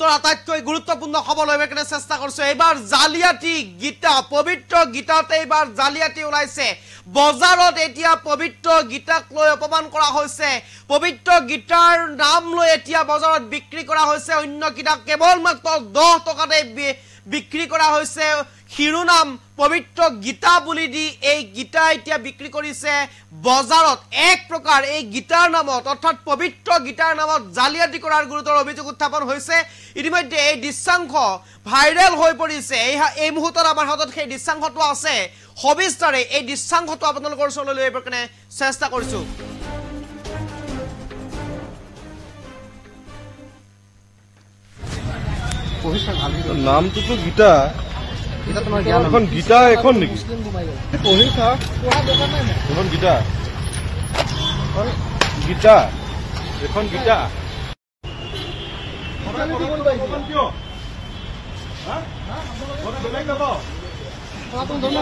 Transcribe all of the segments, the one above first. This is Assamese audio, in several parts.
মুহূৰ্তৰ আটাইতকৈ গুৰুত্বপূৰ্ণ খবৰ লৈ কেনে চেষ্টা কৰিছো। এইবাৰ জালিয়াতি গীতা, পবিত্ৰ গীতাতে এইবাৰ জালিয়াতি ওলাইছে। বজাৰত এতিয়া পবিত্ৰ গীতাক লৈ অপমান কৰা হৈছে। পবিত্ৰ গীতাৰ নাম লৈ এতিয়া বজাৰত বিক্ৰী কৰা হৈছে। অন্য কিতাপ কেৱল মাত্ৰ 10 টকাতে বিক্ৰী কৰা হৈছে। শিৰোনাম পবিত্ৰ গীতা বুলি দি এই গীতা এতিয়া বিক্ৰী কৰিছে বজাৰত। এক প্ৰকাৰ এই গীতাৰ নামত অৰ্থাৎ পবিত্ৰ গীতাৰ নামত জালিয়াতি কৰাৰ গুৰুতৰ অভিযোগ উত্থাপন হৈছে। ইতিমধ্যে এই দৃশ্যাংশ ভাইৰেল হৈ পৰিছে। এই মুহূৰ্তত আমাৰ হাতত সেই দৃশ্যাংশটো আছে। সবিস্তাৰে এই দৃশ্যাংশটো আপোনালোকৰ ওচৰলৈ লৈ আহিবৰ কাৰণে চেষ্টা কৰিছো। নামটোতো গীতা, এখন গীতা এখন নেকি? পঢ়ি থাক এখন গীতা, গীতা এখন গীতা।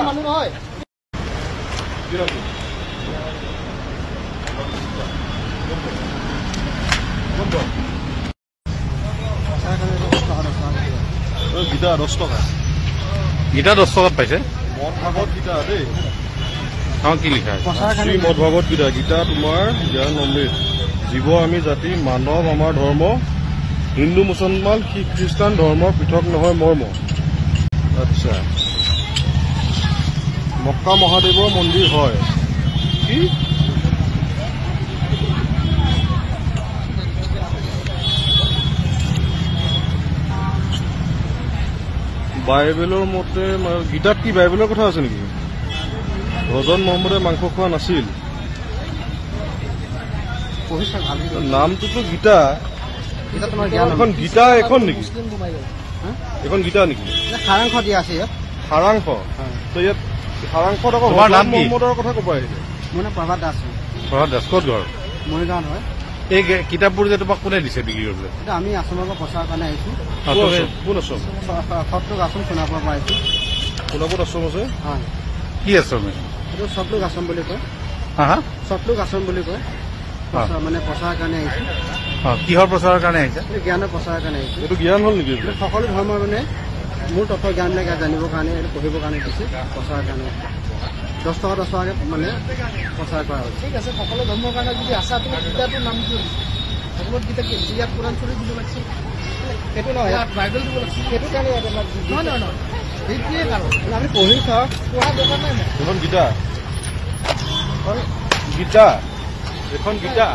মানুহ নহয় গীতা 10 টকা। গীতা 10 টকাত পাইছে। মদ ভাগৱত গীতা দেই। কি লিখা আছে? শ্ৰীমদ ভাগৱত গীতা। গীতা তোমাৰ জ্ঞান অমৃত। জীৱ আমি জাতি, মানৱ আমাৰ ধৰ্ম, হিন্দু মুছলমান শিখ খ্ৰীষ্টান ধৰ্ম পৃথক নহয় মৰ্ম। আচ্ছা, মক্কা মহাদেৱৰ মন্দিৰ হয় কি? বাইবেলৰ মতে গীতাত কি বাইবেলৰ কথা আছে নেকি? ভজন মহম্মদে মাংস খোৱা নাছিল। নামটোতো গীতা, এখন গীতা এখন নেকি? এখন গীতা নেকি? সাৰাংশ দিয়া আছে ইয়াত। সাৰাংশ? তো ইয়াত সাৰাংশত আকৌ ভজন মহম্মদৰ কথা ক'ব আহিছে। মোৰ নাম প্ৰভাত দাস। প্ৰভাত দাস ক'ত ঘৰ? মৰিগাঁৱত হয়। এই কিতাপবোৰ যে তোমাক কোনে দিছে বিক্ৰী কৰিবলৈ? এটা আমি আশ্ৰমৰ পৰা প্ৰচাৰ কাৰণে আহিছোঁ। কোন আশ্ৰম? সত্ৰক আশ্ৰম সোণাপুৰৰ পৰা আহিছোঁ। সোণাপুৰত আশ্ৰম আছে? হয়। কি আশ্ৰম? এইটো সতলোক আশ্ৰম বুলি কয়। হা? সতলোক আশ্ৰম বুলি কয়। মানে প্ৰচাৰৰ কাৰণে আহিছোঁ। কিহৰ প্ৰচাৰৰ কাৰণে আহিছে? জ্ঞানৰ প্ৰচাৰৰ কাৰণে আহিছোঁ। এইটো জ্ঞান হ'ল নেকি? সকলো ধৰ্মৰ মানে মূল তত্ত্ব জ্ঞানবিলাক জানিবৰ কাৰণে, পঢ়িবৰ কাৰণে দিছে, প্ৰচাৰৰ কাৰণে 10 টকাকৈ মানে প্ৰচাৰ কৰা হৈছে। ঠিক আছে, সকলো ধৰ্মৰ কাৰণে যদি আছা তুমি গীতাটোৰ নাম কি? ভগৱত গীতা কি? ইয়াত কোৰাণ চৰি দিব লাগিছে। সেইটো নহয়, ইয়াত বাইবেল দিব লাগিছে। সেইটো কাৰণে নহয় সেইটোৱে কাৰণ আমি পঢ়ি থাক পঢ়া দৰকাৰ নাই। এখন গীতা, গীতা এখন গীতা।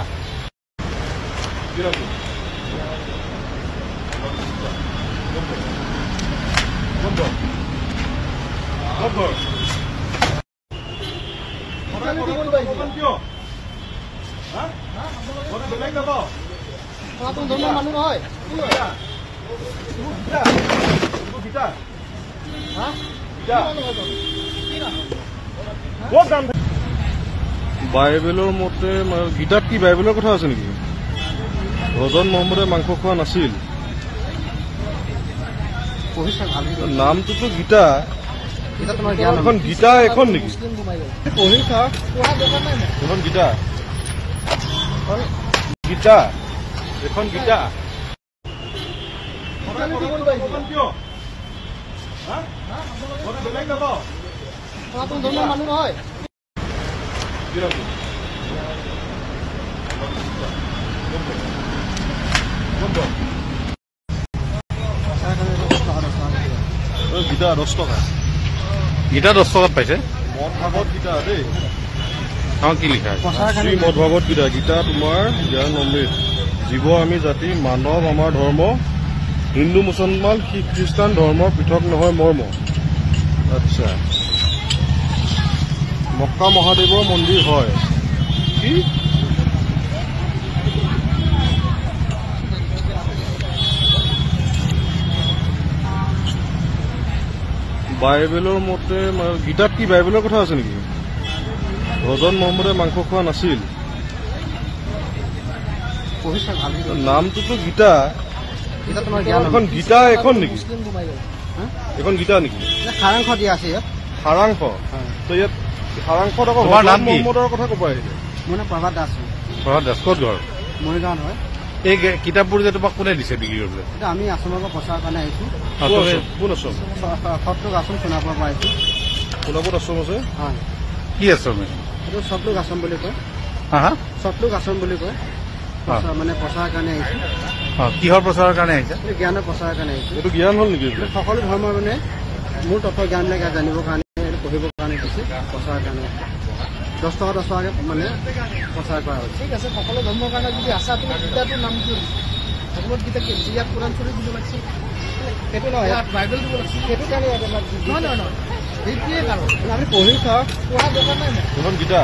মানুহ নহয় বাইবেলৰ মতে গীতাত কি বাইবেলৰ কথা আছে নেকি? ভজন মহম্মদে মাংস খোৱা নাছিল। নামটোতো গীতা, এখন গীতা এখন নেকি? পঢ়ি থাক এখন গীতা, গীতা এখন গীতা। মানুহ নহয় গীতা 10 টকা। গীতা 10 টকাত পাইছে। মদ ভাগৱত গীতা দেই। কি লিখা আছে? শ্ৰীমদ ভাগৱত গীতা। গীতা তোমাৰ জ্ঞান অমৃত। জীৱ আমি জাতি, মানৱ আমাৰ ধৰ্ম, হিন্দু মুছলমান শিখ খ্ৰীষ্টান ধৰ্ম পৃথক নহয় মৰ্ম। আচ্ছা, মক্কা মহাদেৱৰ মন্দিৰ হয় কি? বাইবেলৰ মতে গীতাত কি বাইবেলৰ কথা আছে নেকি? ভজন মহম্মদে মাংস খোৱা নাছিল। নামটোতো গীতা, এখন গীতা এখন নেকি? এখন গীতা নেকি? সাৰাংশ দিয়া আছে ইয়াত। সাৰাংশ? তো ইয়াত সাৰাংশত আকৌ ভজন মহম্মদৰ কথা ক'ব আহিছে। মোৰ নাম প্ৰভাত দাস। প্ৰভাত দাস ক'ত ঘৰ? মৰিগাঁৱত হয়। এই কিতাপবোৰ যে তোমাক কোনে দিছে বিক্ৰী কৰিবলৈ? এটা আমি আশ্ৰমৰ পৰা প্ৰচাৰৰ কাৰণে আহিছোঁ। কোন আশ্ৰম? সত্ৰক আশ্ৰম সোণাপুৰৰ পৰা আহিছোঁ। সোণাপুৰত আশ্ৰম আছে? হয়। কি আশ্ৰম? এইটো সতলোক আশ্ৰম বুলি কয়। হা সতলোক আশ্ৰম বুলি কয়। মানে প্ৰচাৰৰ কাৰণে আহিছোঁ। কিহৰ প্ৰচাৰৰ কাৰণে আহিছে? জ্ঞানৰ প্ৰচাৰৰ কাৰণে আহিছোঁ। এইটো জ্ঞান হ'ল নেকি? সকলো ধৰ্মৰ মানে মোৰ তত্ত্ব জ্ঞানবিলাক জানিবৰ কাৰণে পঢ়িবৰ কাৰণে দিছে প্ৰচাৰৰ কাৰণে 10 টকাকৈ মানে প্ৰচাৰ কৰা হৈছে। ঠিক আছে, সকলো ধৰ্মৰ কাৰণে যদি আছা তুমি গীতাটোৰ নাম কি ভগৱত গীতা কি ইয়াত কোৰাণ চৰি দিব লাগিছিল? সেইটো নহয়, ইয়াত বাইবেল দিব লাগিছিল। সেইটো কাৰণে নহয় সেইটোৱে কাৰণ আমি পঢ়ি চাওক, পঢ়া দৰকাৰ নাই। এখন গীতা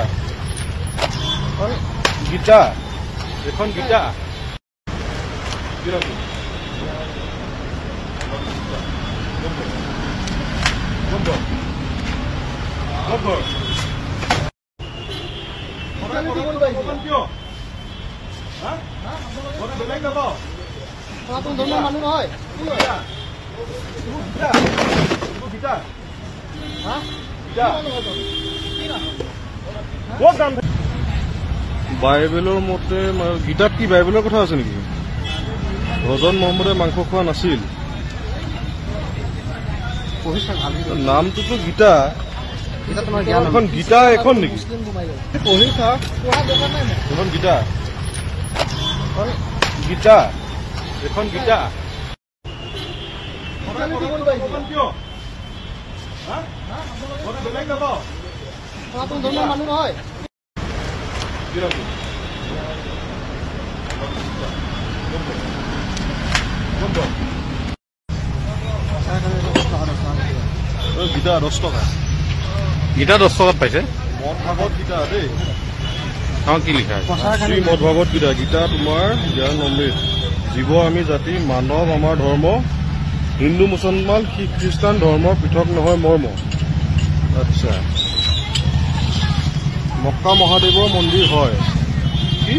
গীতা এখন গীতা ধৰ্মৰ মানুহ নহয়। বাইবেলৰ মতে গীতাত কি বাইবেলৰ কথা আছে নেকি? ভজন মহম্মদে মাংস খোৱা নাছিল। নামটোতো গীতা। এখন গীতা এখন নেকি? পঢ়ি চাওক, এখন গীতা গীতা এখন গীতা ধৰ্মৰ মানুহ নহয়। গীতা 10 টকা। গীতা 10 টকাত পাইছে? মদ ভাগৱত গীতা দেই। কি লিখা আছে? শ্ৰীমদ ভাগৱত গীতা। গীতা তোমাৰ জ্ঞান অমৃত। জীৱ আমি জাতি, মানৱ আমাৰ ধৰ্ম, হিন্দু মুছলমান শিখ খ্ৰীষ্টান ধৰ্মৰ পৃথক নহয় মৰ্ম। আচ্ছা, মক্কা মহাদেৱৰ মন্দিৰ হয় কি?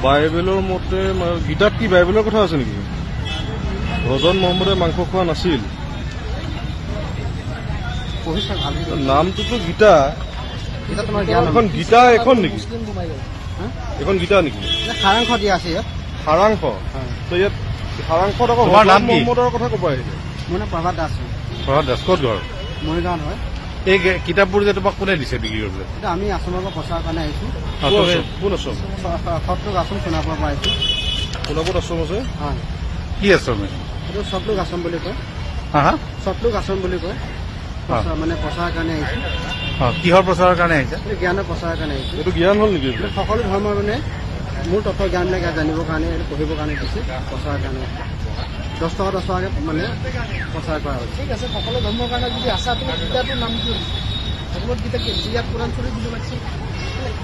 বাইবেলৰ মতে গীতাত কি বাইবেলৰ কথা আছে নেকি? ভজন মহম্মদে মাংস খোৱা নাছিল। নামটোতো গীতা। এখন গীতা এখন নেকি? এখন গীতা নেকি? সাৰাংশ দিয়া আছে ইয়াত। সাৰাংশ? তো ইয়াত সাৰাংশত আকৌ ভজন মহম্মদৰ কথা ক'ব আহিছে। মোৰ নাম প্ৰভাত দাস। প্ৰভাত দাস ক'ত ঘৰ? মৰিগাঁৱত হয়। এই কিতাপবোৰ যে তোমাক কোনে দিছে বিক্ৰী কৰিবলৈ? এটা আমি আশ্ৰমৰ পৰা প্ৰচাৰৰ কাৰণে আহিছোঁ। কোন আশ্ৰম? সতলোক আশ্ৰম সোণাপুৰৰ পৰা আহিছোঁ। সোণাপুৰত আশ্ৰম আছে? হয়। কি আশ্ৰম? এইটো সতলোক আশ্ৰম বুলি কয়। সতলোক আশ্ৰম বুলি কয়। মানে প্ৰচাৰৰ কাৰণে আহিছোঁ। কিহৰ প্ৰচাৰৰ কাৰণে আহিছে? জ্ঞানৰ প্ৰচাৰৰ কাৰণে আহিছোঁ। এইটো জ্ঞান হ'ল নেকি? সকলো ধৰ্মৰ মানে মোৰ তত্ত্ব জ্ঞানবিলাক জানিবৰ কাৰণে পঢ়িবৰ কাৰণে দিছে প্ৰচাৰৰ কাৰণে 10 টকাকৈ মানে প্ৰচাৰ কৰা হৈছে। ঠিক আছে, সকলো ধৰ্মৰ কাৰণে যদি আছা তুমি গীতাটোৰ নাম কি ভগৱত গীতা কি ইয়াত কোৰাণ চৰি দিব লাগিছিল?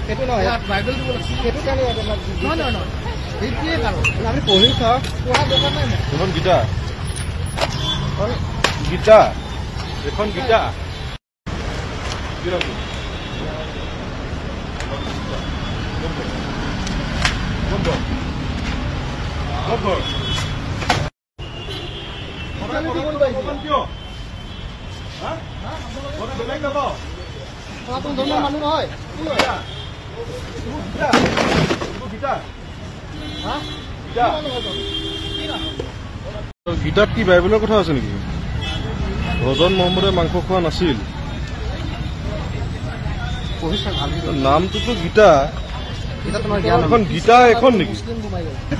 সেইটো নহয়, ইয়াত বাইবেল দিব লাগিছিল। সেইটো কাৰণে নহয় সেইটোৱে কাৰণ আমি পঢ়ি চাওক, পঢ়া দৰকাৰ নাই। এখন গীতা গীতা এখন গীতা ধৰ্মৰ মানুহ নহয়। গীতাত কি বাইবেলৰ কথা আছে নেকি? ভজন মহম্মদে মাংস খোৱা নাছিল। নামটোতো গীতা। এখন গীতা এখন নেকি?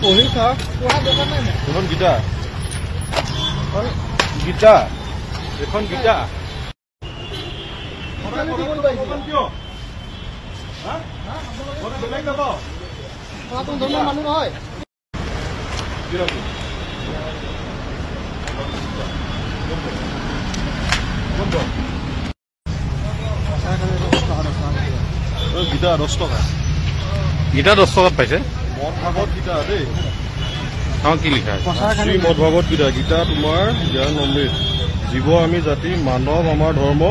পঢ়ি চাওক, এখন গীতা গীতা এখন গীতা ধৰ্মৰ মানুহ নহয়। গীতা 10 টকা। গীতা 10 টকাত পাইছে? মদ ভাগৱত গীতা দেই। কি লিখা আছে? শ্ৰীমদ ভাগৱত গীতা। গীতা তোমাৰ জ্ঞান অমৃত। জীৱ আমি জাতি, মানৱ আমাৰ ধৰ্ম,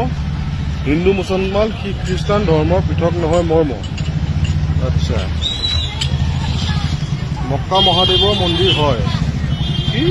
হিন্দু মুছলমান শিখ খ্ৰীষ্টান ধৰ্মৰ পৃথক নহয় মৰ্ম। আচ্ছা, মক্কা মহাদেৱৰ মন্দিৰ হয় কি?